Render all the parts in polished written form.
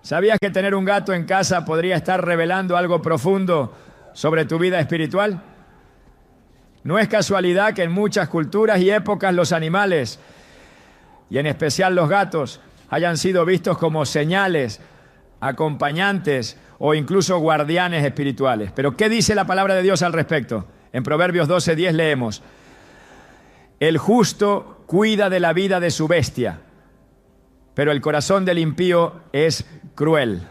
¿Sabías que tener un gato en casa podría estar revelando algo profundo sobre tu vida espiritual? No es casualidad que en muchas culturas y épocas los animales, y en especial los gatos, hayan sido vistos como señales, acompañantes o incluso guardianes espirituales. Pero ¿qué dice la palabra de Dios al respecto? En Proverbios 12:10 leemos: el justo cuida de la vida de su bestia, pero el corazón del impío es cruel.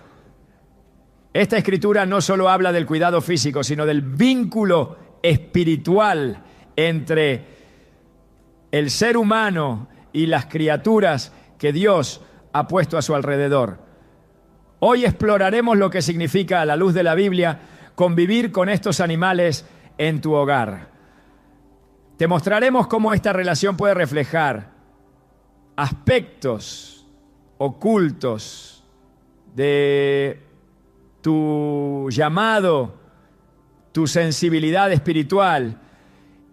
Esta escritura no solo habla del cuidado físico, sino del vínculo espiritual entre el ser humano y las criaturas que Dios ha puesto a su alrededor. Hoy exploraremos lo que significa, a la luz de la Biblia, convivir con estos animales en tu hogar. Te mostraremos cómo esta relación puede reflejar aspectos ocultos de tu llamado, tu sensibilidad espiritual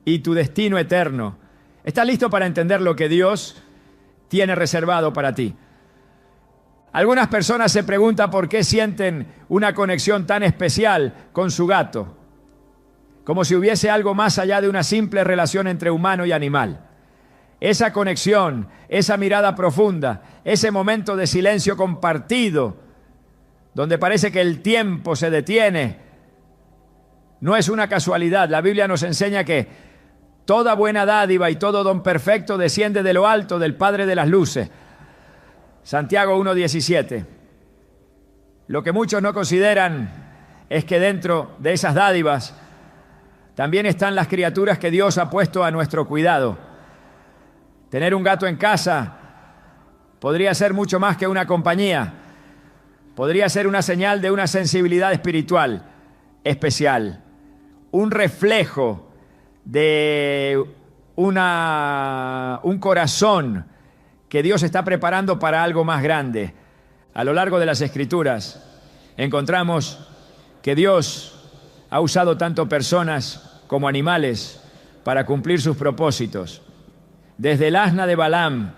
y tu destino eterno. ¿Estás listo para entender lo que Dios tiene reservado para ti? Algunas personas se preguntan por qué sienten una conexión tan especial con su gato, como si hubiese algo más allá de una simple relación entre humano y animal. Esa conexión, esa mirada profunda, ese momento de silencio compartido, donde parece que el tiempo se detiene, no es una casualidad. La Biblia nos enseña que toda buena dádiva y todo don perfecto desciende de lo alto, del Padre de las luces. Santiago 1:17. Lo que muchos no consideran es que dentro de esas dádivas también están las criaturas que Dios ha puesto a nuestro cuidado. Tener un gato en casa podría ser mucho más que una compañía. Podría ser una señal de una sensibilidad espiritual especial, un reflejo de un corazón que Dios está preparando para algo más grande. A lo largo de las Escrituras encontramos que Dios ha usado tanto personas como animales para cumplir sus propósitos. Desde el asna de Balaam,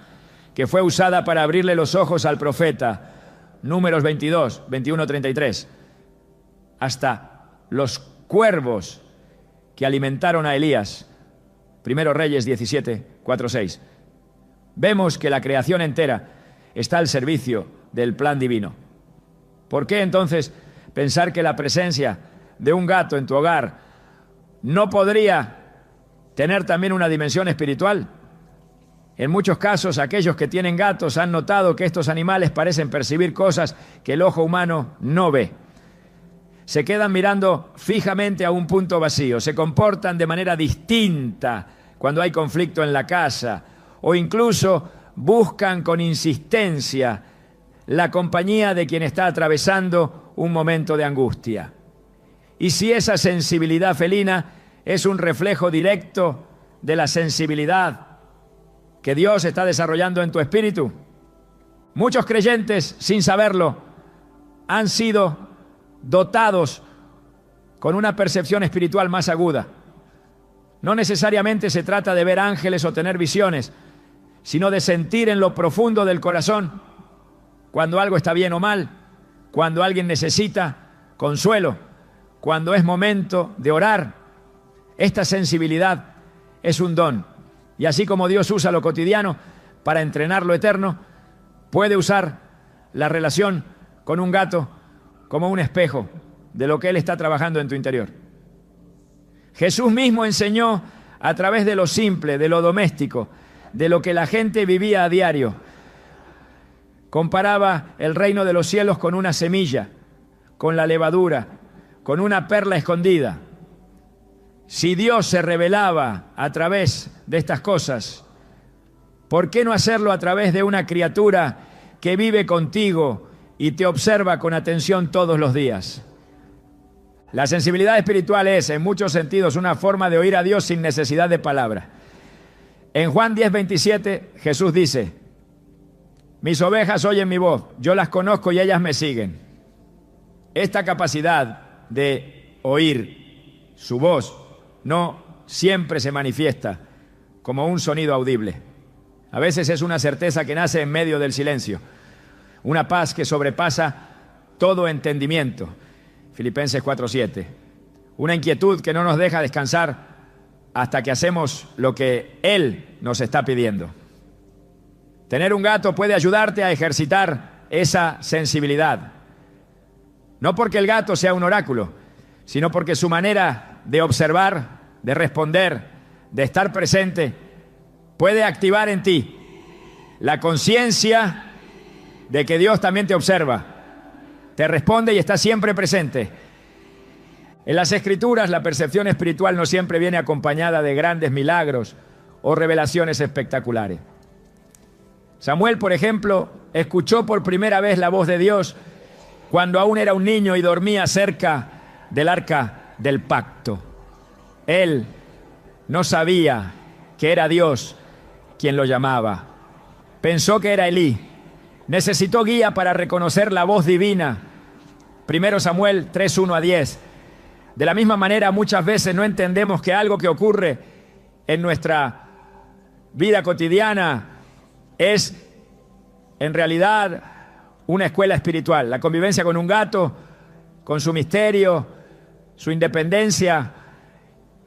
que fue usada para abrirle los ojos al profeta, Números 22, 21, 33, hasta los cuervos que alimentaron a Elías, Primero Reyes 17, 4, 6. Vemos que la creación entera está al servicio del plan divino. ¿Por qué entonces pensar que la presencia de un gato en tu hogar no podría tener también una dimensión espiritual? En muchos casos, aquellos que tienen gatos han notado que estos animales parecen percibir cosas que el ojo humano no ve. Se quedan mirando fijamente a un punto vacío, se comportan de manera distinta cuando hay conflicto en la casa, o incluso buscan con insistencia la compañía de quien está atravesando un momento de angustia. Y si esa sensibilidad felina es un reflejo directo de la sensibilidad que Dios está desarrollando en tu espíritu, muchos creyentes, sin saberlo, han sido dotados con una percepción espiritual más aguda. No necesariamente se trata de ver ángeles o tener visiones, sino de sentir en lo profundo del corazón cuando algo está bien o mal, cuando alguien necesita consuelo, cuando es momento de orar. Esta sensibilidad es un don, y así como Dios usa lo cotidiano para entrenar lo eterno, puede usar la relación con un gato como un espejo de lo que Él está trabajando en tu interior. Jesús mismo enseñó a través de lo simple, de lo doméstico, de lo que la gente vivía a diario. Comparaba el reino de los cielos con una semilla, con la levadura, con una perla escondida. Si Dios se revelaba a través de estas cosas, ¿por qué no hacerlo a través de una criatura que vive contigo y te observa con atención todos los días? La sensibilidad espiritual es, en muchos sentidos, una forma de oír a Dios sin necesidad de palabra. En Juan 10:27, Jesús dice: mis ovejas oyen mi voz, yo las conozco y ellas me siguen. Esta capacidad de oír su voz no siempre se manifiesta como un sonido audible. A veces es una certeza que nace en medio del silencio, una paz que sobrepasa todo entendimiento. Filipenses 4:7. Una inquietud que no nos deja descansar hasta que hacemos lo que Él nos está pidiendo. Tener un gato puede ayudarte a ejercitar esa sensibilidad. No porque el gato sea un oráculo, sino porque su manera de observar, de responder, de estar presente, puede activar en ti la conciencia de que Dios también te observa, te responde y está siempre presente. En las Escrituras, la percepción espiritual no siempre viene acompañada de grandes milagros o revelaciones espectaculares. Samuel, por ejemplo, escuchó por primera vez la voz de Dios cuando aún era un niño y dormía cerca del arca del pacto. Él no sabía que era Dios quien lo llamaba. Pensó que era Elí. Necesitó guía para reconocer la voz divina. 1 Samuel 3:1-10. De la misma manera, muchas veces no entendemos que algo que ocurre en nuestra vida cotidiana es en realidad una escuela espiritual. La convivencia con un gato, con su misterio, su independencia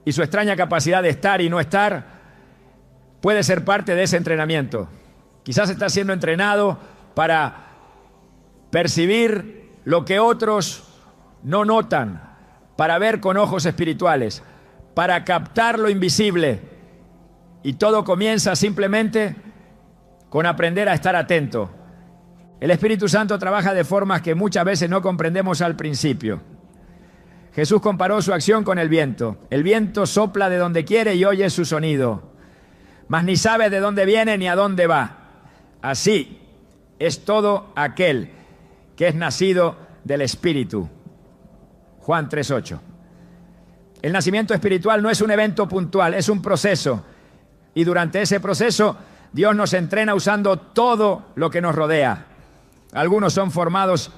y su extraña capacidad de estar y no estar, puede ser parte de ese entrenamiento. Quizás está siendo entrenado para percibir lo que otros no notan, para ver con ojos espirituales, para captar lo invisible. Y todo comienza simplemente con aprender a estar atento. El Espíritu Santo trabaja de formas que muchas veces no comprendemos al principio. Jesús comparó su acción con el viento. El viento sopla de donde quiere y oye su sonido, mas ni sabe de dónde viene ni a dónde va. Así es todo aquel que es nacido del Espíritu. Juan 3:8. El nacimiento espiritual no es un evento puntual, es un proceso. Y durante ese proceso, Dios nos entrena usando todo lo que nos rodea. Algunos son formados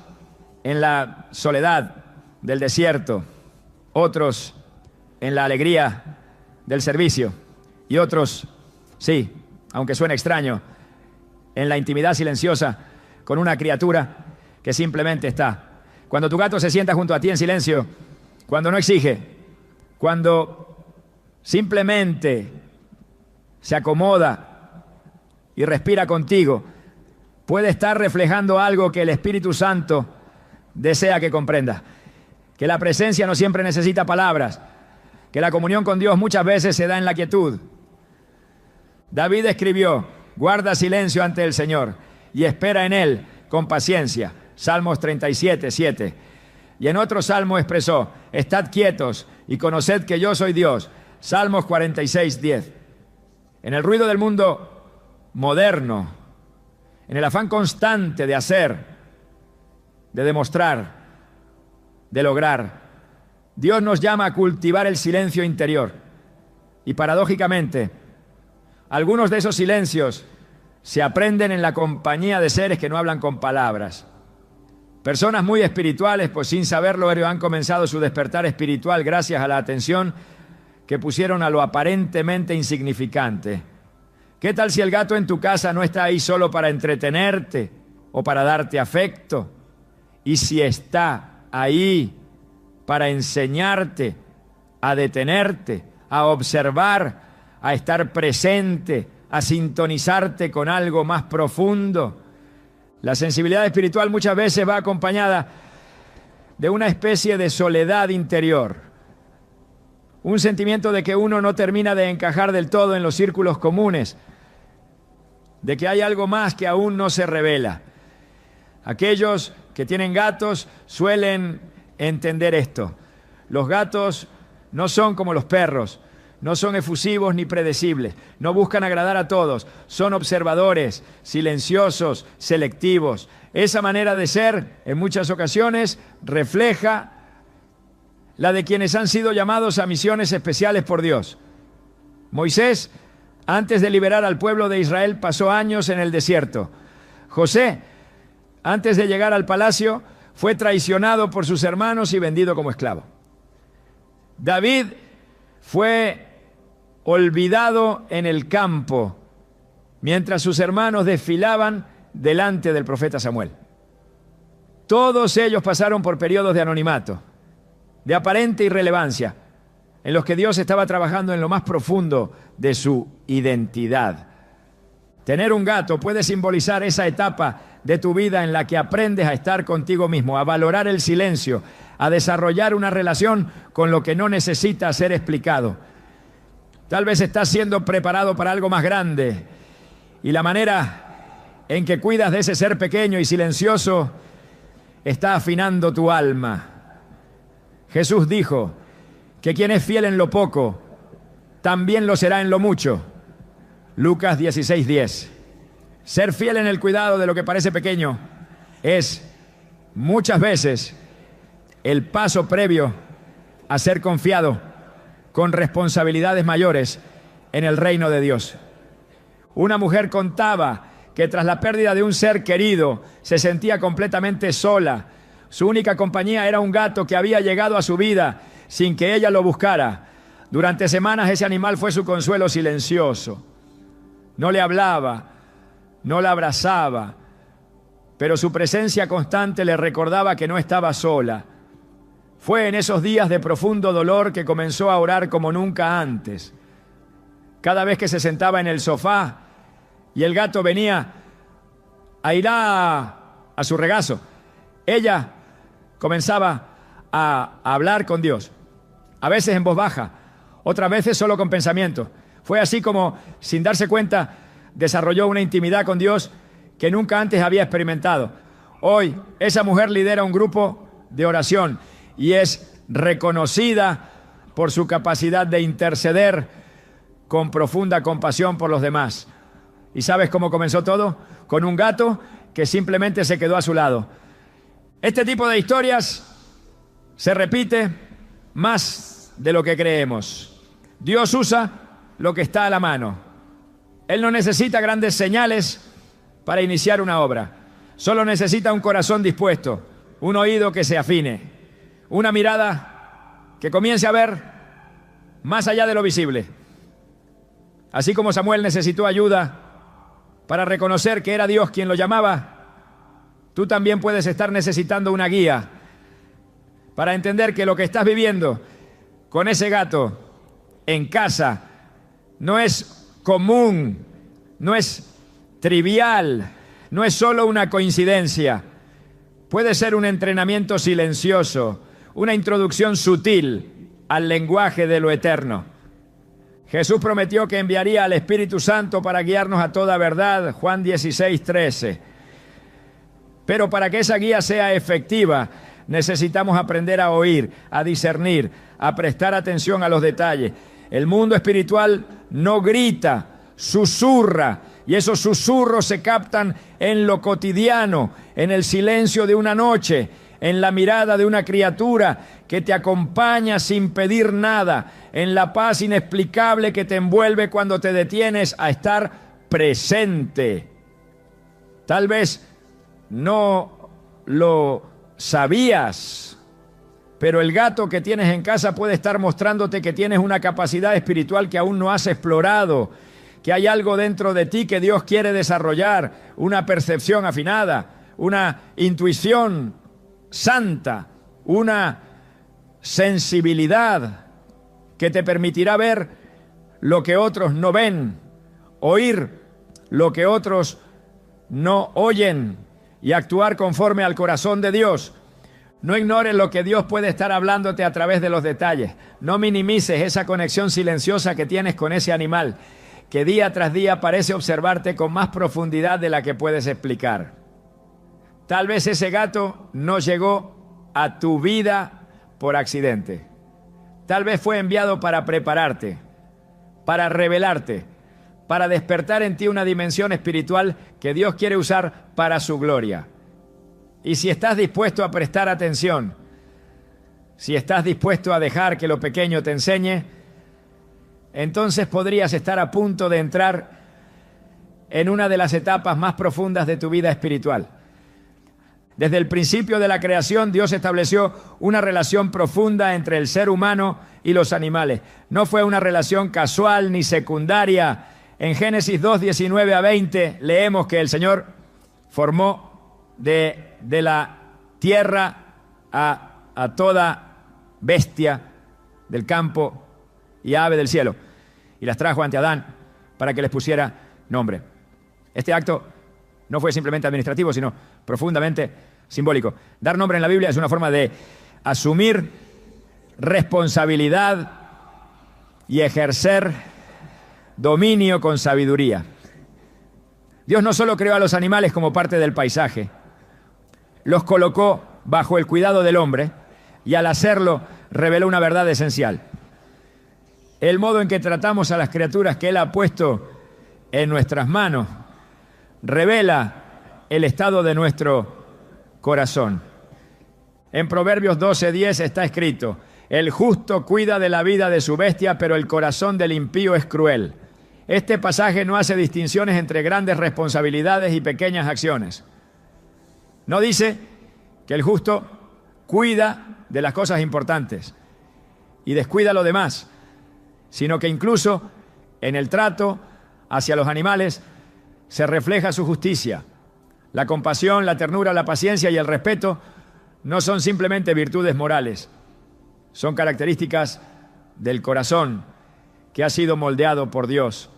en la soledad del desierto, otros en la alegría del servicio y otros, sí, aunque suene extraño, en la intimidad silenciosa con una criatura que simplemente está. Cuando tu gato se sienta junto a ti en silencio, cuando no exige, cuando simplemente se acomoda y respira contigo, puede estar reflejando algo que el Espíritu Santo desea que comprendas. Que la presencia no siempre necesita palabras, que la comunión con Dios muchas veces se da en la quietud. David escribió: guarda silencio ante el Señor y espera en Él con paciencia. Salmos 37:7. Y en otro salmo expresó: estad quietos y conoced que yo soy Dios. Salmos 46:10. En el ruido del mundo moderno, en el afán constante de hacer, de demostrar, de lograr, Dios nos llama a cultivar el silencio interior. Y paradójicamente, algunos de esos silencios se aprenden en la compañía de seres que no hablan con palabras. Personas muy espirituales, pues sin saberlo, han comenzado su despertar espiritual gracias a la atención que pusieron a lo aparentemente insignificante. ¿Qué tal si el gato en tu casa no está ahí solo para entretenerte o para darte afecto? Y si está ahí para enseñarte a detenerte, a observar, a estar presente, a sintonizarte con algo más profundo. La sensibilidad espiritual muchas veces va acompañada de una especie de soledad interior, un sentimiento de que uno no termina de encajar del todo en los círculos comunes, de que hay algo más que aún no se revela. Aquellos que tienen gatos suelen entender esto. Los gatos no son como los perros, no son efusivos ni predecibles, no buscan agradar a todos, son observadores, silenciosos, selectivos. Esa manera de ser, en muchas ocasiones, refleja la de quienes han sido llamados a misiones especiales por Dios. Moisés, antes de liberar al pueblo de Israel, pasó años en el desierto. José, antes de llegar al palacio, fue traicionado por sus hermanos y vendido como esclavo. David fue olvidado en el campo mientras sus hermanos desfilaban delante del profeta Samuel. Todos ellos pasaron por periodos de anonimato, de aparente irrelevancia, en los que Dios estaba trabajando en lo más profundo de su identidad. Tener un gato puede simbolizar esa etapa de tu vida en la que aprendes a estar contigo mismo, a valorar el silencio, a desarrollar una relación con lo que no necesita ser explicado. Tal vez estás siendo preparado para algo más grande y la manera en que cuidas de ese ser pequeño y silencioso está afinando tu alma. Jesús dijo que quien es fiel en lo poco, también lo será en lo mucho. Lucas 16:10. Ser fiel en el cuidado de lo que parece pequeño es muchas veces el paso previo a ser confiado con responsabilidades mayores en el reino de Dios. Una mujer contaba que tras la pérdida de un ser querido se sentía completamente sola. Su única compañía era un gato que había llegado a su vida sin que ella lo buscara. Durante semanas ese animal fue su consuelo silencioso. No le hablaba, no la abrazaba, pero su presencia constante le recordaba que no estaba sola. Fue en esos días de profundo dolor que comenzó a orar como nunca antes. Cada vez que se sentaba en el sofá y el gato venía a ir a su regazo, ella comenzaba a hablar con Dios, a veces en voz baja, otras veces solo con pensamiento. Fue así como, sin darse cuenta, desarrolló una intimidad con Dios que nunca antes había experimentado. Hoy, esa mujer lidera un grupo de oración y es reconocida por su capacidad de interceder con profunda compasión por los demás. ¿Y sabes cómo comenzó todo? Con un gato que simplemente se quedó a su lado. Este tipo de historias se repite más de lo que creemos. Dios usa lo que está a la mano. Él no necesita grandes señales para iniciar una obra. Solo necesita un corazón dispuesto, un oído que se afine, una mirada que comience a ver más allá de lo visible. Así como Samuel necesitó ayuda para reconocer que era Dios quien lo llamaba, tú también puedes estar necesitando una guía para entender que lo que estás viviendo con ese gato en casa no es común, no es trivial, no es solo una coincidencia. Puede ser un entrenamiento silencioso, una introducción sutil al lenguaje de lo eterno. Jesús prometió que enviaría al Espíritu Santo para guiarnos a toda verdad, Juan 16:13. Pero para que esa guía sea efectiva, necesitamos aprender a oír, a discernir, a prestar atención a los detalles. El mundo espiritual no grita, susurra, y esos susurros se captan en lo cotidiano, en el silencio de una noche, en la mirada de una criatura que te acompaña sin pedir nada, en la paz inexplicable que te envuelve cuando te detienes a estar presente. Tal vez no lo sabías, pero el gato que tienes en casa puede estar mostrándote que tienes una capacidad espiritual que aún no has explorado, que hay algo dentro de ti que Dios quiere desarrollar, una percepción afinada, una intuición santa, una sensibilidad que te permitirá ver lo que otros no ven, oír lo que otros no oyen y actuar conforme al corazón de Dios. No ignores lo que Dios puede estar hablándote a través de los detalles. No minimices esa conexión silenciosa que tienes con ese animal, que día tras día parece observarte con más profundidad de la que puedes explicar. Tal vez ese gato no llegó a tu vida por accidente. Tal vez fue enviado para prepararte, para revelarte, para despertar en ti una dimensión espiritual que Dios quiere usar para su gloria. Y si estás dispuesto a prestar atención, si estás dispuesto a dejar que lo pequeño te enseñe, entonces podrías estar a punto de entrar en una de las etapas más profundas de tu vida espiritual. Desde el principio de la creación, Dios estableció una relación profunda entre el ser humano y los animales. No fue una relación casual ni secundaria. En Génesis 2, 19 a 20 leemos que el Señor formó de la tierra a toda bestia del campo y ave del cielo, y las trajo ante Adán para que les pusiera nombre. Este acto no fue simplemente administrativo, sino profundamente simbólico. Dar nombre en la Biblia es una forma de asumir responsabilidad y ejercer dominio con sabiduría. Dios no solo creó a los animales como parte del paisaje, los colocó bajo el cuidado del hombre y al hacerlo reveló una verdad esencial. El modo en que tratamos a las criaturas que Él ha puesto en nuestras manos revela el estado de nuestro corazón. En Proverbios 12:10 está escrito: el justo cuida de la vida de su bestia, pero el corazón del impío es cruel. Este pasaje no hace distinciones entre grandes responsabilidades y pequeñas acciones. No dice que el justo cuida de las cosas importantes y descuida lo demás, sino que incluso en el trato hacia los animales se refleja su justicia. La compasión, la ternura, la paciencia y el respeto no son simplemente virtudes morales, son características del corazón que ha sido moldeado por Dios.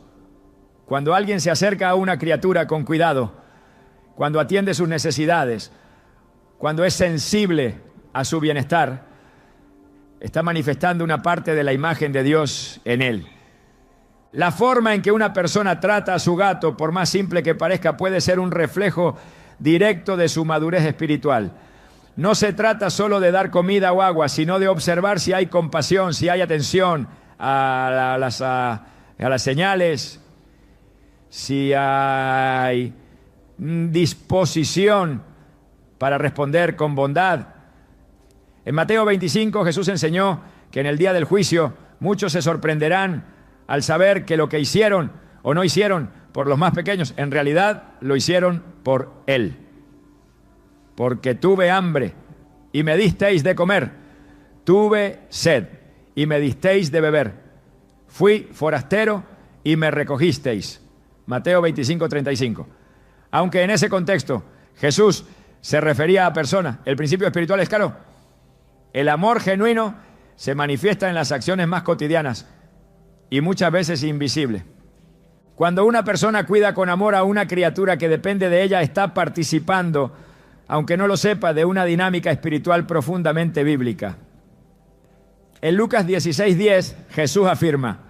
Cuando alguien se acerca a una criatura con cuidado, cuando atiende sus necesidades, cuando es sensible a su bienestar, está manifestando una parte de la imagen de Dios en él. La forma en que una persona trata a su gato, por más simple que parezca, puede ser un reflejo directo de su madurez espiritual. No se trata solo de dar comida o agua, sino de observar si hay compasión, si hay atención a las señales, si hay disposición para responder con bondad. En Mateo 25 Jesús enseñó que en el día del juicio muchos se sorprenderán al saber que lo que hicieron o no hicieron por los más pequeños, en realidad lo hicieron por Él. Porque tuve hambre y me disteis de comer, tuve sed y me disteis de beber, fui forastero y me recogisteis. Mateo 25:35. Aunque en ese contexto Jesús se refería a personas, el principio espiritual es claro. El amor genuino se manifiesta en las acciones más cotidianas y muchas veces invisible. Cuando una persona cuida con amor a una criatura que depende de ella, está participando, aunque no lo sepa, de una dinámica espiritual profundamente bíblica. En Lucas 16:10, Jesús afirma: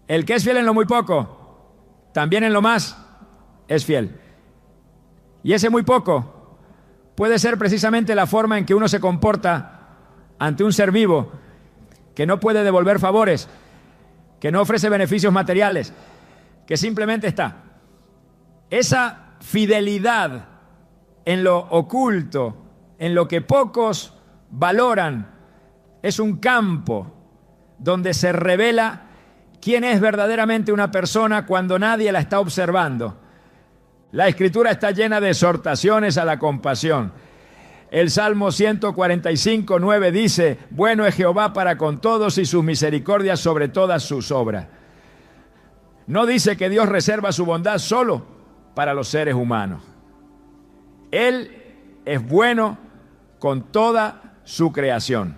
el que es fiel en lo muy poco, también en lo más es fiel. Y ese muy poco puede ser precisamente la forma en que uno se comporta ante un ser vivo que no puede devolver favores, que no ofrece beneficios materiales, que simplemente está. Esa fidelidad en lo oculto, en lo que pocos valoran, es un campo donde se revela quién es verdaderamente una persona cuando nadie la está observando. La Escritura está llena de exhortaciones a la compasión. El Salmo 145:9 dice: bueno es Jehová para con todos y sus misericordias sobre todas sus obras. No dice que Dios reserva su bondad solo para los seres humanos. Él es bueno con toda su creación.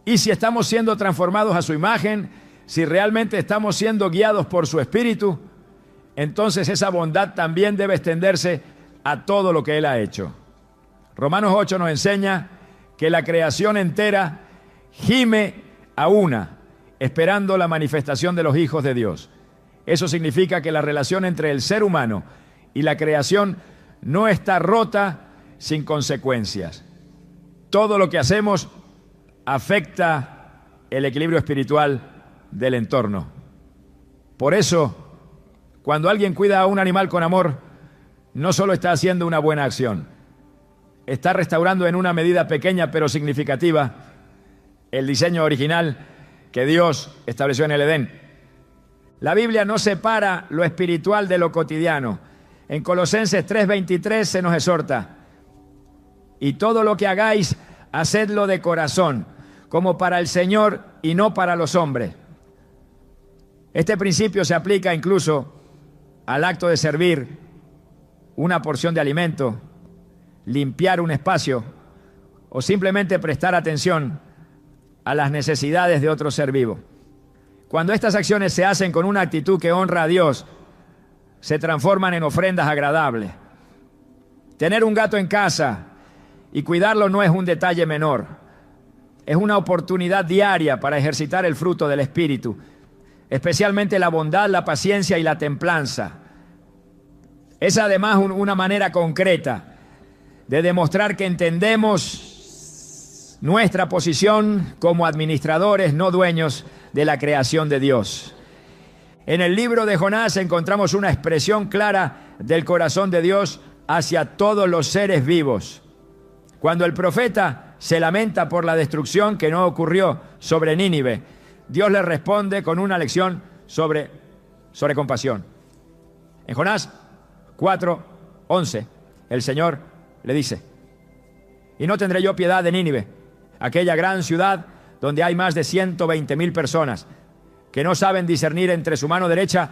Y si estamos siendo transformados a su imagen, si realmente estamos siendo guiados por su Espíritu, entonces esa bondad también debe extenderse a todo lo que Él ha hecho. Romanos 8 nos enseña que la creación entera gime a una, esperando la manifestación de los hijos de Dios. Eso significa que la relación entre el ser humano y la creación no está rota sin consecuencias. Todo lo que hacemos afecta el equilibrio espiritual del entorno. Por eso, cuando alguien cuida a un animal con amor, no solo está haciendo una buena acción, está restaurando en una medida pequeña pero significativa el diseño original que Dios estableció en el Edén. La Biblia no separa lo espiritual de lo cotidiano. En Colosenses 3:23 se nos exhorta: y todo lo que hagáis, hacedlo de corazón, como para el Señor y no para los hombres. Este principio se aplica incluso al acto de servir una porción de alimento, limpiar un espacio o simplemente prestar atención a las necesidades de otro ser vivo. Cuando estas acciones se hacen con una actitud que honra a Dios, se transforman en ofrendas agradables. Tener un gato en casa y cuidarlo no es un detalle menor. Es una oportunidad diaria para ejercitar el fruto del Espíritu, especialmente la bondad, la paciencia y la templanza. Es además una manera concreta de demostrar que entendemos nuestra posición como administradores, no dueños de la creación de Dios. En el libro de Jonás encontramos una expresión clara del corazón de Dios hacia todos los seres vivos. Cuando el profeta se lamenta por la destrucción que no ocurrió sobre Nínive, Dios le responde con una lección sobre compasión. En Jonás 4:11, el Señor le dice: «Y no tendré yo piedad de Nínive, aquella gran ciudad donde hay más de 120,000 personas que no saben discernir entre su mano derecha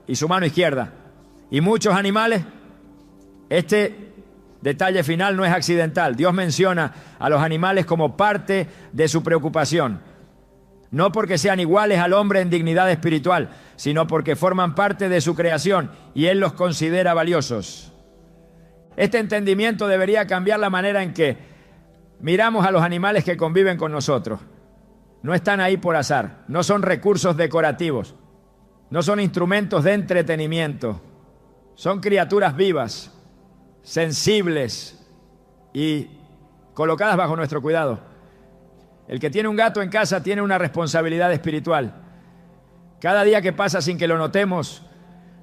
y su mano izquierda, y muchos animales». Este detalle final no es accidental. Dios menciona a los animales como parte de su preocupación, no porque sean iguales al hombre en dignidad espiritual, sino porque forman parte de su creación y Él los considera valiosos. Este entendimiento debería cambiar la manera en que miramos a los animales que conviven con nosotros. No están ahí por azar, no son recursos decorativos, no son instrumentos de entretenimiento, son criaturas vivas, sensibles y colocadas bajo nuestro cuidado. El que tiene un gato en casa tiene una responsabilidad espiritual. Cada día que pasa sin que lo notemos,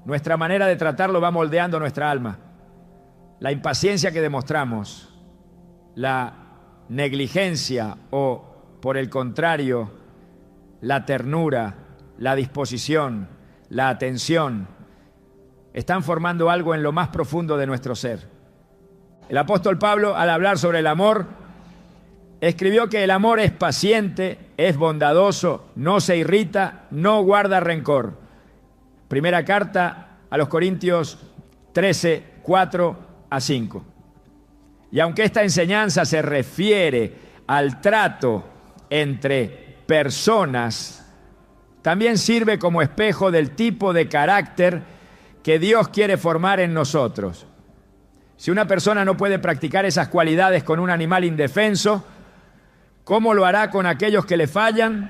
nuestra manera de tratarlo va moldeando nuestra alma. La impaciencia que demostramos, la negligencia o, por el contrario, la ternura, la disposición, la atención, están formando algo en lo más profundo de nuestro ser. El apóstol Pablo, al hablar sobre el amor, escribió que el amor es paciente, es bondadoso, no se irrita, no guarda rencor. Primera carta a los Corintios 13:4-5. Y aunque esta enseñanza se refiere al trato entre personas, también sirve como espejo del tipo de carácter que Dios quiere formar en nosotros. Si una persona no puede practicar esas cualidades con un animal indefenso, ¿cómo lo hará con aquellos que le fallan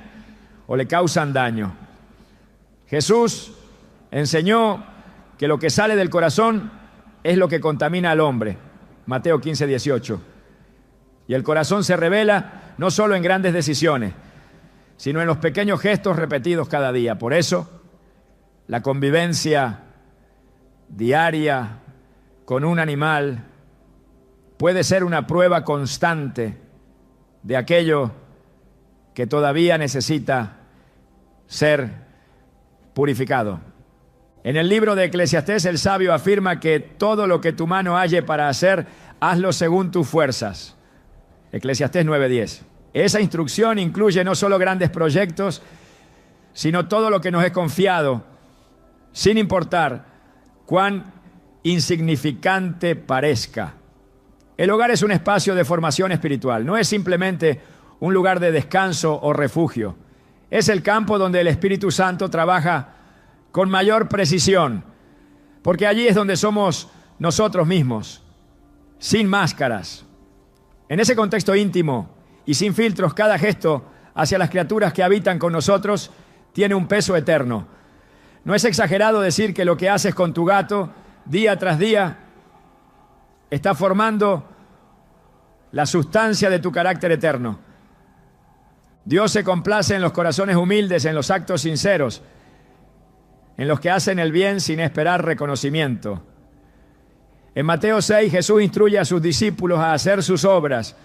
o le causan daño? Jesús enseñó que lo que sale del corazón es lo que contamina al hombre. Mateo 15:18. Y el corazón se revela no solo en grandes decisiones, sino en los pequeños gestos repetidos cada día. Por eso, la convivencia diaria con un animal puede ser una prueba constante de aquello que todavía necesita ser purificado. En el libro de Eclesiastés, el sabio afirma que todo lo que tu mano halle para hacer, hazlo según tus fuerzas. Eclesiastés 9:10. Esa instrucción incluye no solo grandes proyectos, sino todo lo que nos es confiado, sin importar cuán insignificante parezca. El hogar es un espacio de formación espiritual, no es simplemente un lugar de descanso o refugio. Es el campo donde el Espíritu Santo trabaja con mayor precisión, porque allí es donde somos nosotros mismos, sin máscaras. En ese contexto íntimo y sin filtros, cada gesto hacia las criaturas que habitan con nosotros tiene un peso eterno. No es exagerado decir que lo que haces con tu gato día tras día está formando la sustancia de tu carácter eterno. Dios se complace en los corazones humildes, en los actos sinceros, en los que hacen el bien sin esperar reconocimiento. En Mateo 6, Jesús instruye a sus discípulos a hacer sus obras,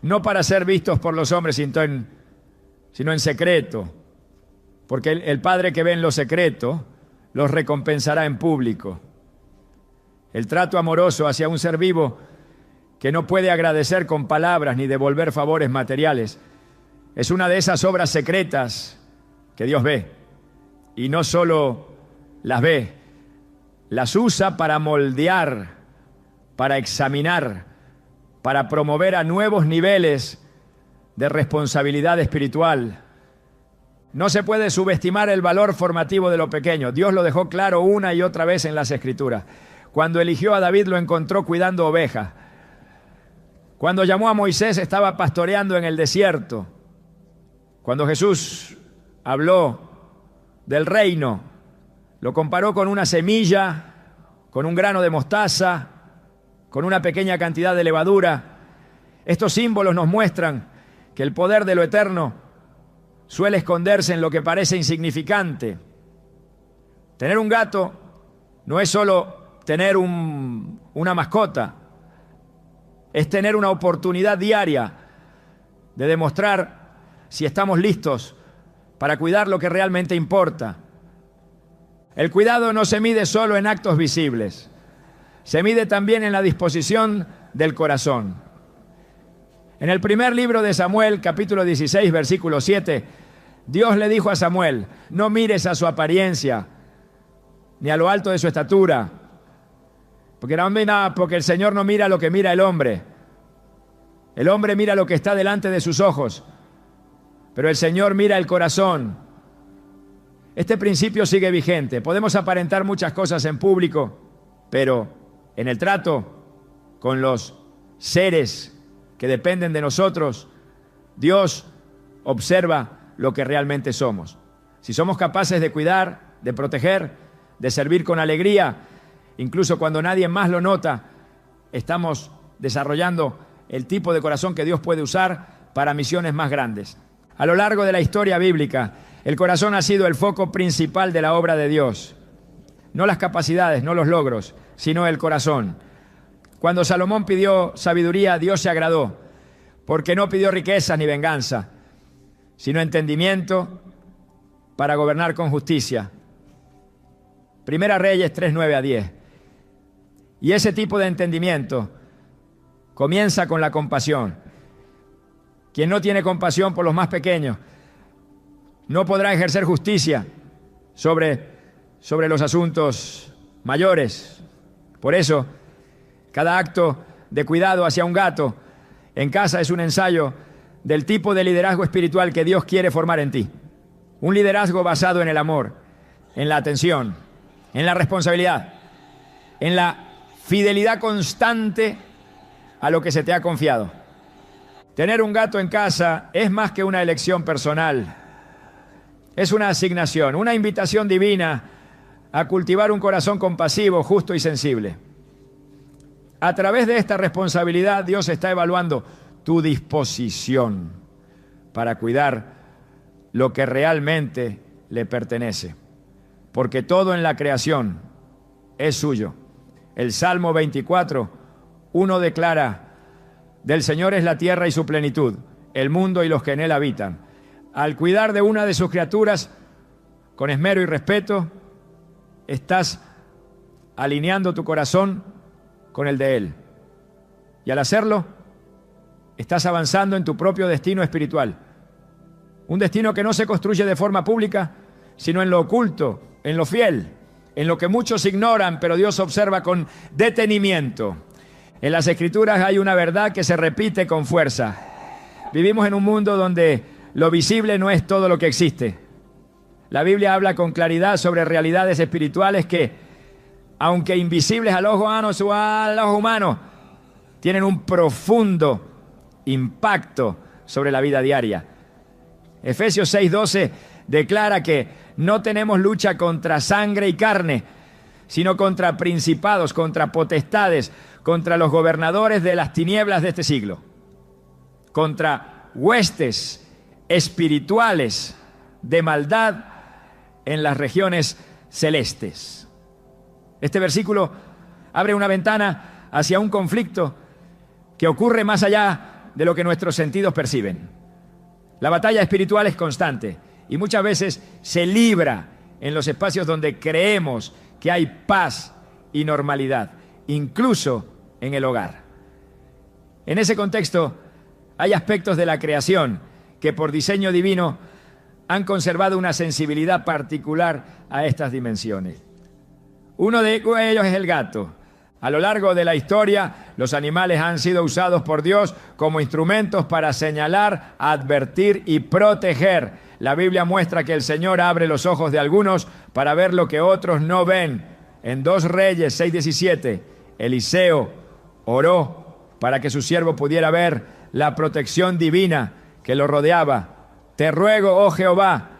no para ser vistos por los hombres, sino en secreto, porque el Padre que ve en lo secreto los recompensará en público. El trato amoroso hacia un ser vivo que no puede agradecer con palabras ni devolver favores materiales es una de esas obras secretas que Dios ve. Y no solo las ve, las usa para moldear, para examinar, para promover a nuevos niveles de responsabilidad espiritual. No se puede subestimar el valor formativo de lo pequeño. Dios lo dejó claro una y otra vez en las Escrituras. Cuando eligió a David lo encontró cuidando ovejas. Cuando llamó a Moisés estaba pastoreando en el desierto. Cuando Jesús habló del reino, lo comparó con una semilla, con un grano de mostaza, con una pequeña cantidad de levadura. Estos símbolos nos muestran que el poder de lo eterno suele esconderse en lo que parece insignificante. Tener un gato no es solo tener una mascota, es tener una oportunidad diaria de demostrar si estamos listos para cuidar lo que realmente importa. El cuidado no se mide solo en actos visibles, se mide también en la disposición del corazón. En el primer libro de Samuel, capítulo 16, versículo 7, Dios le dijo a Samuel: no mires a su apariencia, ni a lo alto de su estatura, porque el Señor no mira lo que mira el hombre. El hombre mira lo que está delante de sus ojos, pero el Señor mira el corazón. Este principio sigue vigente. Podemos aparentar muchas cosas en público, pero en el trato con los seres que dependen de nosotros, Dios observa lo que realmente somos. Si somos capaces de cuidar, de proteger, de servir con alegría, incluso cuando nadie más lo nota, estamos desarrollando el tipo de corazón que Dios puede usar para misiones más grandes. A lo largo de la historia bíblica, el corazón ha sido el foco principal de la obra de Dios. No las capacidades, no los logros, sino el corazón. Cuando Salomón pidió sabiduría, Dios se agradó, porque no pidió riquezas ni venganza, sino entendimiento para gobernar con justicia. Primera Reyes 3, 9 a 10. Y ese tipo de entendimiento comienza con la compasión. Quien no tiene compasión por los más pequeños no podrá ejercer justicia sobre los asuntos mayores. Por eso, cada acto de cuidado hacia un gato en casa es un ensayo del tipo de liderazgo espiritual que Dios quiere formar en ti. Un liderazgo basado en el amor, en la atención, en la responsabilidad, en la fidelidad constante a lo que se te ha confiado. Tener un gato en casa es más que una elección personal. Es una asignación, una invitación divina a cultivar un corazón compasivo, justo y sensible. A través de esta responsabilidad, Dios está evaluando tu disposición para cuidar lo que realmente le pertenece. Porque todo en la creación es suyo. El Salmo 24, 1 declara: del Señor es la tierra y su plenitud, el mundo y los que en él habitan. Al cuidar de una de sus criaturas con esmero y respeto, estás alineando tu corazón con el de Él. Y al hacerlo, estás avanzando en tu propio destino espiritual. Un destino que no se construye de forma pública, sino en lo oculto, en lo fiel, en lo que muchos ignoran, pero Dios observa con detenimiento. En las Escrituras hay una verdad que se repite con fuerza. Vivimos en un mundo donde lo visible no es todo lo que existe. La Biblia habla con claridad sobre realidades espirituales que, aunque invisibles al ojo humano, tienen un profundo impacto sobre la vida diaria. Efesios 6:12 declara que no tenemos lucha contra sangre y carne, sino contra principados, contra potestades, contra los gobernadores de las tinieblas de este siglo, contra huestes espirituales de maldad en las regiones celestes. Este versículo abre una ventana hacia un conflicto que ocurre más allá de lo que nuestros sentidos perciben. La batalla espiritual es constante y muchas veces se libra en los espacios donde creemos que hay paz y normalidad, incluso en el hogar. En ese contexto, hay aspectos de la creación que por diseño divino han conservado una sensibilidad particular a estas dimensiones. Uno de ellos es el gato. A lo largo de la historia, los animales han sido usados por Dios como instrumentos para señalar, advertir y proteger. La Biblia muestra que el Señor abre los ojos de algunos para ver lo que otros no ven. En 2 Reyes 6:17, Eliseo oró para que su siervo pudiera ver la protección divina que lo rodeaba. Te ruego, oh Jehová,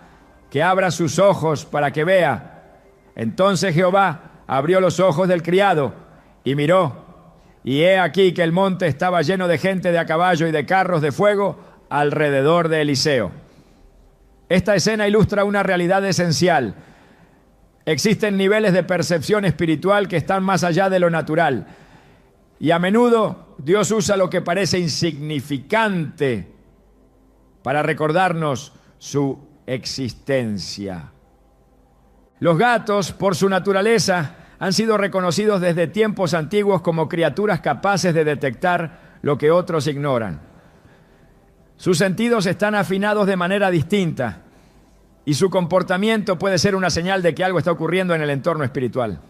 que abra sus ojos para que vea. Entonces Jehová abrió los ojos del criado y miró, y he aquí que el monte estaba lleno de gente de a caballo y de carros de fuego alrededor de Eliseo. Esta escena ilustra una realidad esencial. Existen niveles de percepción espiritual que están más allá de lo natural. Y a menudo Dios usa lo que parece insignificante para recordarnos su existencia. Los gatos, por su naturaleza, han sido reconocidos desde tiempos antiguos como criaturas capaces de detectar lo que otros ignoran. Sus sentidos están afinados de manera distinta y su comportamiento puede ser una señal de que algo está ocurriendo en el entorno espiritual.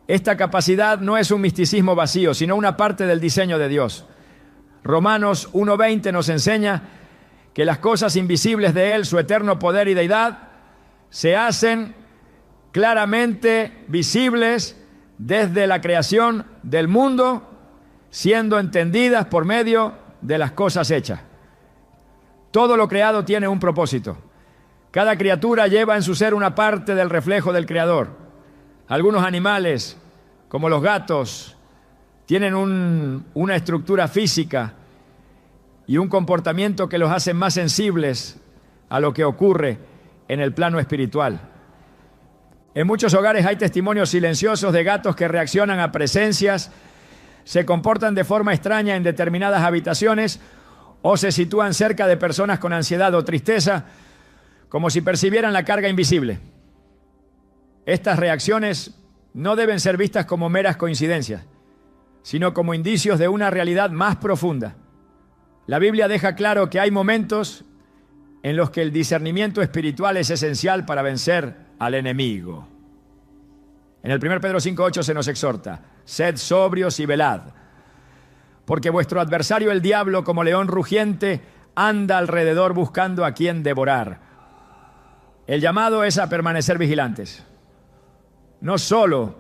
Esta capacidad no es un misticismo vacío, sino una parte del diseño de Dios. Romanos 1:20 nos enseña que las cosas invisibles de Él, su eterno poder y deidad, se hacen claramente visibles desde la creación del mundo, siendo entendidas por medio de las cosas hechas. Todo lo creado tiene un propósito. Cada criatura lleva en su ser una parte del reflejo del Creador. Algunos animales, como los gatos, tienen una estructura física y un comportamiento que los hace más sensibles a lo que ocurre en el plano espiritual. En muchos hogares hay testimonios silenciosos de gatos que reaccionan a presencias, se comportan de forma extraña en determinadas habitaciones o se sitúan cerca de personas con ansiedad o tristeza, como si percibieran la carga invisible. Estas reacciones no deben ser vistas como meras coincidencias, sino como indicios de una realidad más profunda. La Biblia deja claro que hay momentos en los que el discernimiento espiritual es esencial para vencer al enemigo. En el 1 Pedro 5:8 se nos exhorta: sed sobrios y velad, porque vuestro adversario el diablo, como león rugiente, anda alrededor buscando a quien devorar. El llamado es a permanecer vigilantes, no solo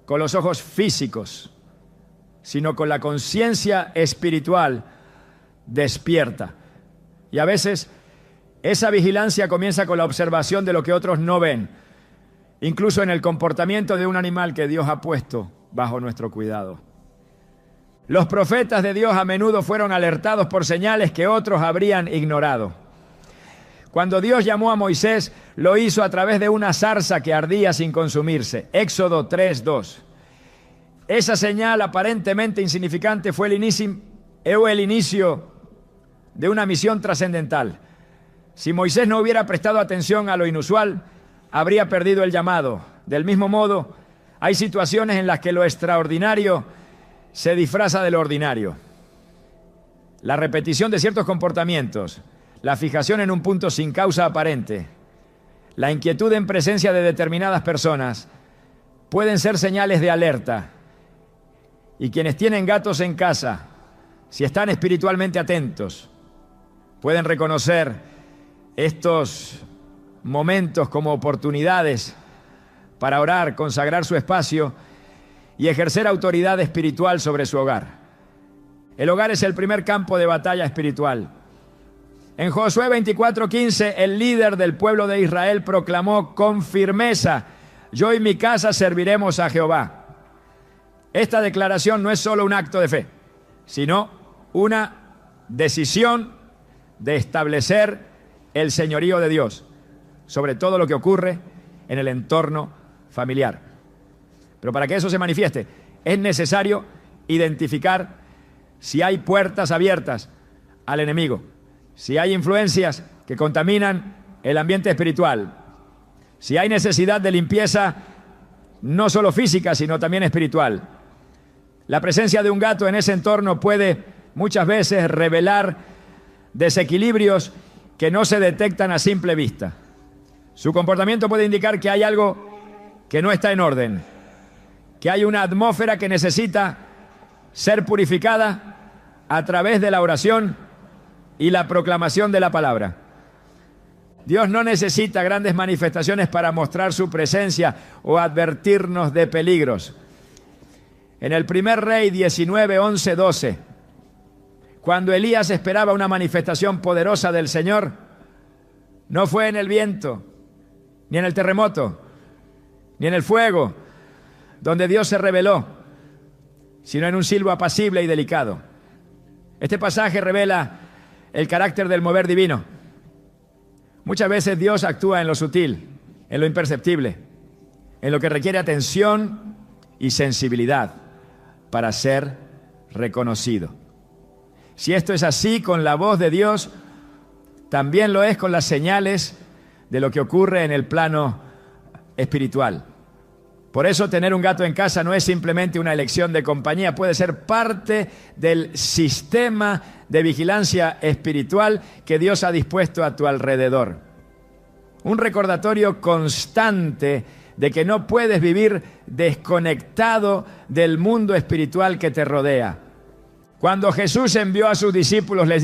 con los ojos físicos, sino con la conciencia espiritual despierta. Y a veces esa vigilancia comienza con la observación de lo que otros no ven, incluso en el comportamiento de un animal que Dios ha puesto bajo nuestro cuidado. Los profetas de Dios a menudo fueron alertados por señales que otros habrían ignorado. Cuando Dios llamó a Moisés, lo hizo a través de una zarza que ardía sin consumirse. Éxodo 3:2. Esa señal aparentemente insignificante fue el inicio de una misión trascendental. Si Moisés no hubiera prestado atención a lo inusual, habría perdido el llamado. Del mismo modo, hay situaciones en las que lo extraordinario se disfraza de lo ordinario. La repetición de ciertos comportamientos, la fijación en un punto sin causa aparente, la inquietud en presencia de determinadas personas, pueden ser señales de alerta. Y quienes tienen gatos en casa, si están espiritualmente atentos, pueden reconocer estos momentos como oportunidades para orar, consagrar su espacio y ejercer autoridad espiritual sobre su hogar. El hogar es el primer campo de batalla espiritual. En Josué 24:15, el líder del pueblo de Israel proclamó con firmeza: yo y mi casa serviremos a Jehová. Esta declaración no es solo un acto de fe, sino una decisión de establecer el señorío de Dios sobre todo lo que ocurre en el entorno familiar. Pero para que eso se manifieste, es necesario identificar si hay puertas abiertas al enemigo, si hay influencias que contaminan el ambiente espiritual, si hay necesidad de limpieza no solo física, sino también espiritual. La presencia de un gato en ese entorno puede muchas veces revelar desequilibrios que no se detectan a simple vista. Su comportamiento puede indicar que hay algo que no está en orden, que hay una atmósfera que necesita ser purificada a través de la oración y la proclamación de la palabra. Dios no necesita grandes manifestaciones para mostrar su presencia o advertirnos de peligros. En el primer Rey 19, 11, 12, cuando Elías esperaba una manifestación poderosa del Señor, no fue en el viento, ni en el terremoto, ni en el fuego, donde Dios se reveló, sino en un silbo apacible y delicado. Este pasaje revela el carácter del mover divino. Muchas veces Dios actúa en lo sutil, en lo imperceptible, en lo que requiere atención y sensibilidad para ser reconocido. Si esto es así con la voz de Dios, también lo es con las señales de lo que ocurre en el plano espiritual. Por eso tener un gato en casa no es simplemente una elección de compañía, puede ser parte del sistema de vigilancia espiritual que Dios ha dispuesto a tu alrededor. Un recordatorio constante de que no puedes vivir desconectado del mundo espiritual que te rodea. Cuando Jesús envió a sus discípulos, les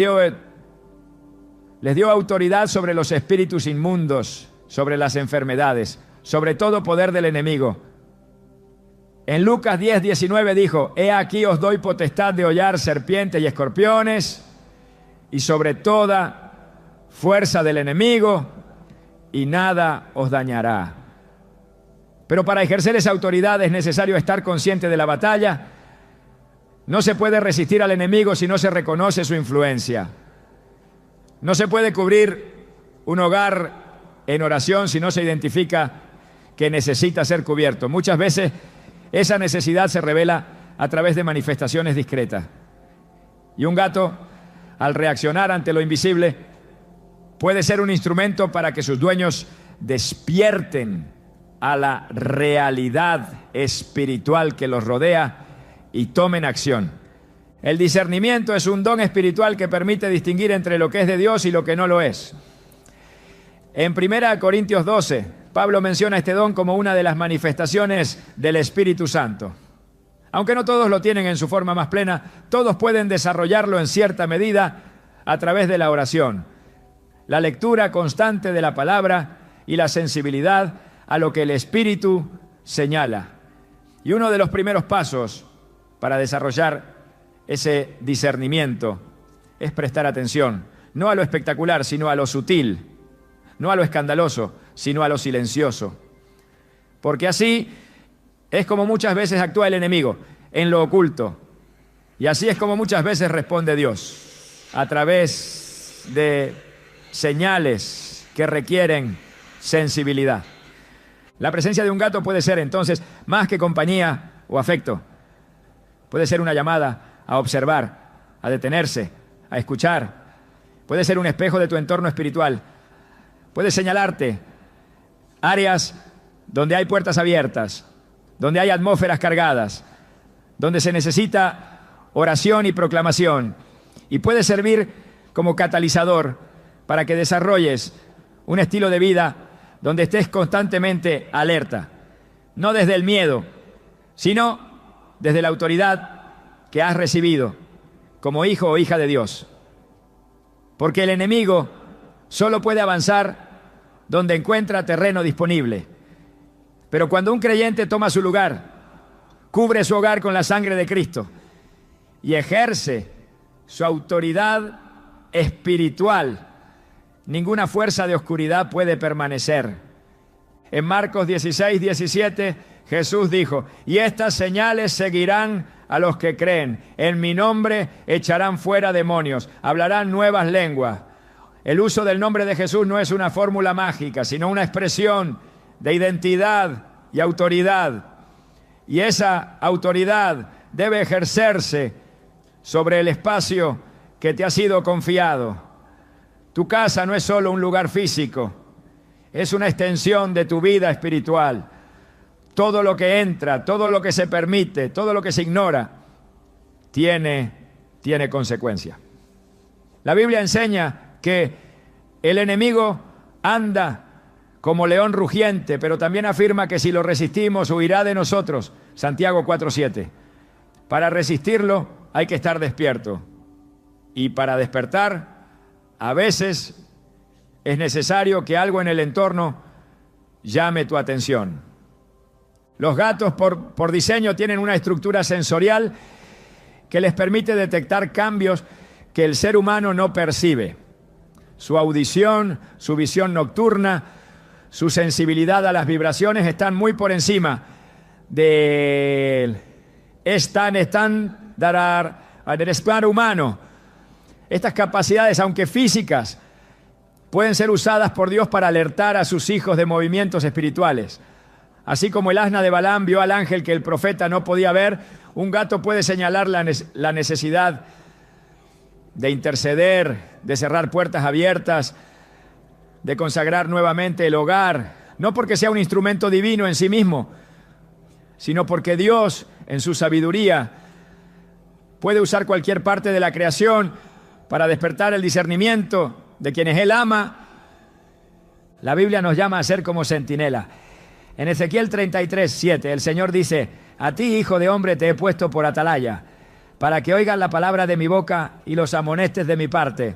dio autoridad sobre los espíritus inmundos, sobre las enfermedades, sobre todo poder del enemigo. En Lucas 10, 19 dijo: he aquí os doy potestad de hollar serpientes y escorpiones y sobre toda fuerza del enemigo, y nada os dañará. Pero para ejercer esa autoridad es necesario estar consciente de la batalla. No se puede resistir al enemigo si no se reconoce su influencia. No se puede cubrir un hogar en oración si no se identifica que necesita ser cubierto. Muchas veces esa necesidad se revela a través de manifestaciones discretas. Y un gato, al reaccionar ante lo invisible, puede ser un instrumento para que sus dueños despierten a la realidad espiritual que los rodea y tomen acción. El discernimiento es un don espiritual que permite distinguir entre lo que es de Dios y lo que no lo es. En 1 Corintios 12, Pablo menciona este don como una de las manifestaciones del Espíritu Santo. Aunque no todos lo tienen en su forma más plena, todos pueden desarrollarlo en cierta medida a través de la oración, la lectura constante de la palabra y la sensibilidad a lo que el Espíritu señala. Y uno de los primeros pasos para desarrollar ese discernimiento es prestar atención, no a lo espectacular, sino a lo sutil, no a lo escandaloso, sino a lo silencioso. Porque así es como muchas veces actúa el enemigo, en lo oculto. Y así es como muchas veces responde Dios, a través de señales que requieren sensibilidad. La presencia de un gato puede ser entonces más que compañía o afecto. Puede ser una llamada a observar, a detenerse, a escuchar. Puede ser un espejo de tu entorno espiritual. Puede señalarte áreas donde hay puertas abiertas, donde hay atmósferas cargadas, donde se necesita oración y proclamación. Y puede servir como catalizador para que desarrolles un estilo de vida donde estés constantemente alerta, no desde el miedo, sino desde la autoridad que has recibido como hijo o hija de Dios. Porque el enemigo solo puede avanzar donde encuentra terreno disponible. Pero cuando un creyente toma su lugar, cubre su hogar con la sangre de Cristo y ejerce su autoridad espiritual, ninguna fuerza de oscuridad puede permanecer. En Marcos 16, 17, Jesús dijo: y estas señales seguirán a los que creen. En mi nombre echarán fuera demonios, hablarán nuevas lenguas. El uso del nombre de Jesús no es una fórmula mágica, sino una expresión de identidad y autoridad. Y esa autoridad debe ejercerse sobre el espacio que te ha sido confiado. Tu casa no es solo un lugar físico, es una extensión de tu vida espiritual. Todo lo que entra, todo lo que se permite, todo lo que se ignora, tiene consecuencia. La Biblia enseña que el enemigo anda como león rugiente, pero también afirma que si lo resistimos, huirá de nosotros. Santiago 4:7. Para resistirlo hay que estar despierto. Y para despertar, a veces es necesario que algo en el entorno llame tu atención. Los gatos por diseño tienen una estructura sensorial que les permite detectar cambios que el ser humano no percibe. Su audición, su visión nocturna, su sensibilidad a las vibraciones están muy por encima del estándar humano. Estas capacidades, aunque físicas, pueden ser usadas por Dios para alertar a sus hijos de movimientos espirituales. Así como el asna de Balaam vio al ángel que el profeta no podía ver, un gato puede señalar la necesidad de interceder, de cerrar puertas abiertas, de consagrar nuevamente el hogar, no porque sea un instrumento divino en sí mismo, sino porque Dios, en su sabiduría, puede usar cualquier parte de la creación para despertar el discernimiento de quienes Él ama. La Biblia nos llama a ser como centinela. En Ezequiel 33:7, el Señor dice: a ti, hijo de hombre, te he puesto por atalaya, para que oigas la palabra de mi boca y los amonestes de mi parte.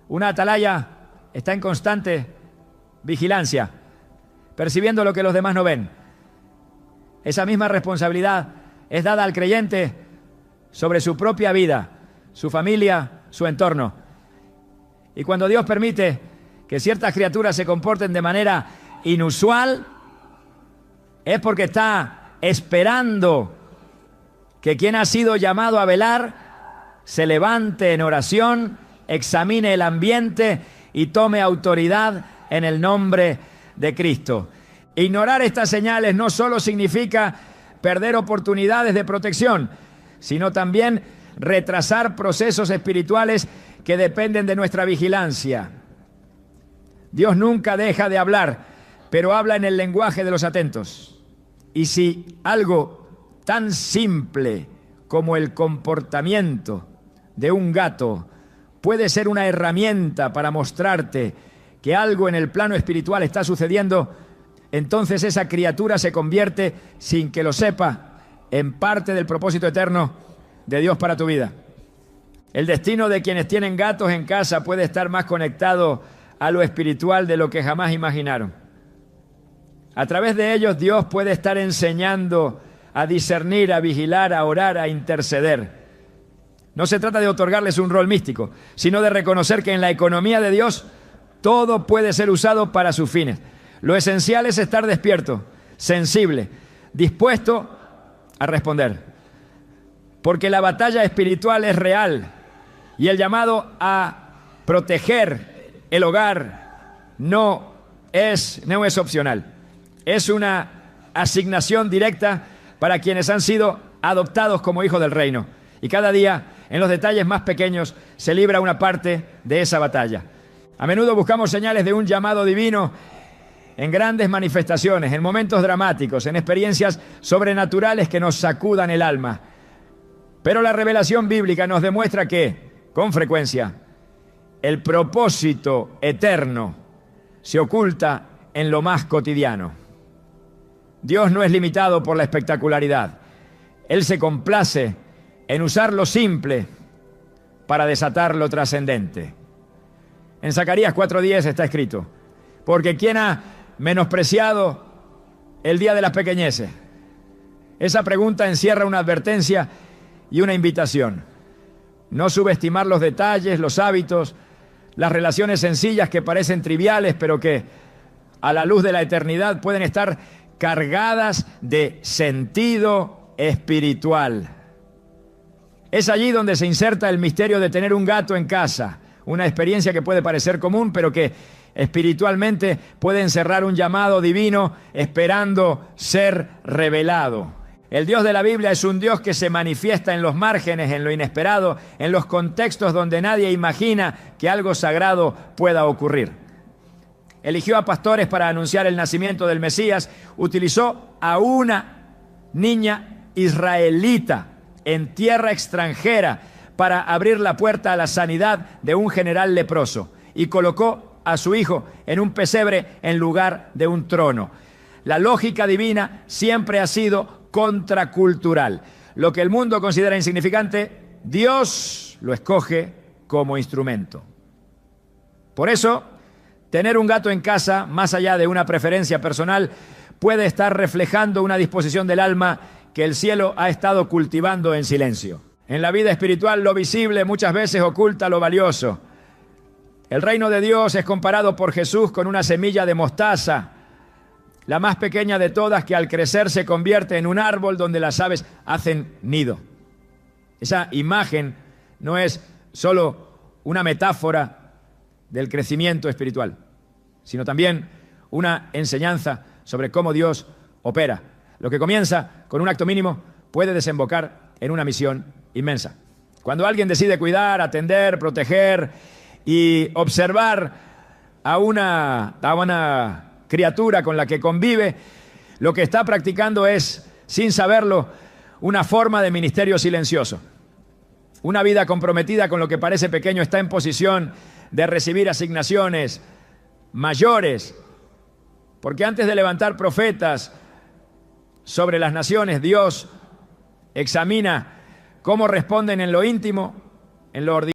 Una atalaya está en constante vigilancia, percibiendo lo que los demás no ven. Esa misma responsabilidad es dada al creyente sobre su propia vida, su familia, su entorno. Y cuando Dios permite que ciertas criaturas se comporten de manera inusual, es porque está esperando que quien ha sido llamado a velar se levante en oración, examine el ambiente y tome autoridad en el nombre de Cristo. Ignorar estas señales no solo significa perder oportunidades de protección, sino también retrasar procesos espirituales que dependen de nuestra vigilancia. Dios nunca deja de hablar, pero habla en el lenguaje de los atentos. Y si algo tan simple como el comportamiento de un gato puede ser una herramienta para mostrarte que algo en el plano espiritual está sucediendo, entonces esa criatura se convierte, sin que lo sepa, en parte del propósito eterno de Dios para tu vida. El destino de quienes tienen gatos en casa puede estar más conectado a lo espiritual de lo que jamás imaginaron. A través de ellos Dios puede estar enseñando a discernir, a vigilar, a orar, a interceder. No se trata de otorgarles un rol místico, sino de reconocer que en la economía de Dios todo puede ser usado para sus fines. Lo esencial es estar despierto, sensible, dispuesto a responder. Porque la batalla espiritual es real y el llamado a proteger el hogar no es opcional. Es una asignación directa para quienes han sido adoptados como hijos del reino. Y cada día, en los detalles más pequeños, se libra una parte de esa batalla. A menudo buscamos señales de un llamado divino en grandes manifestaciones, en momentos dramáticos, en experiencias sobrenaturales que nos sacudan el alma. Pero la revelación bíblica nos demuestra que, con frecuencia, el propósito eterno se oculta en lo más cotidiano. Dios no es limitado por la espectacularidad. Él se complace en usar lo simple para desatar lo trascendente. En Zacarías 4:10 está escrito: porque ¿quién ha menospreciado el día de las pequeñeces? Esa pregunta encierra una advertencia y una invitación. No subestimar los detalles, los hábitos, las relaciones sencillas que parecen triviales, pero que a la luz de la eternidad pueden estar cargadas de sentido espiritual. Es allí donde se inserta el misterio de tener un gato en casa, una experiencia que puede parecer común, pero que espiritualmente puede encerrar un llamado divino esperando ser revelado. El Dios de la Biblia es un Dios que se manifiesta en los márgenes, en lo inesperado, en los contextos donde nadie imagina que algo sagrado pueda ocurrir. Eligió a pastores para anunciar el nacimiento del Mesías, utilizó a una niña israelita en tierra extranjera para abrir la puerta a la sanidad de un general leproso y colocó a su hijo en un pesebre en lugar de un trono. La lógica divina siempre ha sido contracultural. Lo que el mundo considera insignificante, Dios lo escoge como instrumento. Por eso, tener un gato en casa, más allá de una preferencia personal, puede estar reflejando una disposición del alma que el cielo ha estado cultivando en silencio. En la vida espiritual, lo visible muchas veces oculta lo valioso. El reino de Dios es comparado por Jesús con una semilla de mostaza, la más pequeña de todas, que al crecer se convierte en un árbol donde las aves hacen nido. Esa imagen no es solo una metáfora del crecimiento espiritual, sino también una enseñanza sobre cómo Dios opera. Lo que comienza con un acto mínimo puede desembocar en una misión inmensa. Cuando alguien decide cuidar, atender, proteger y observar a una criatura con la que convive, lo que está practicando es, sin saberlo, una forma de ministerio silencioso. Una vida comprometida con lo que parece pequeño está en posición de recibir asignaciones mayores, porque antes de levantar profetas sobre las naciones, Dios examina cómo responden en lo íntimo, en lo ordinario.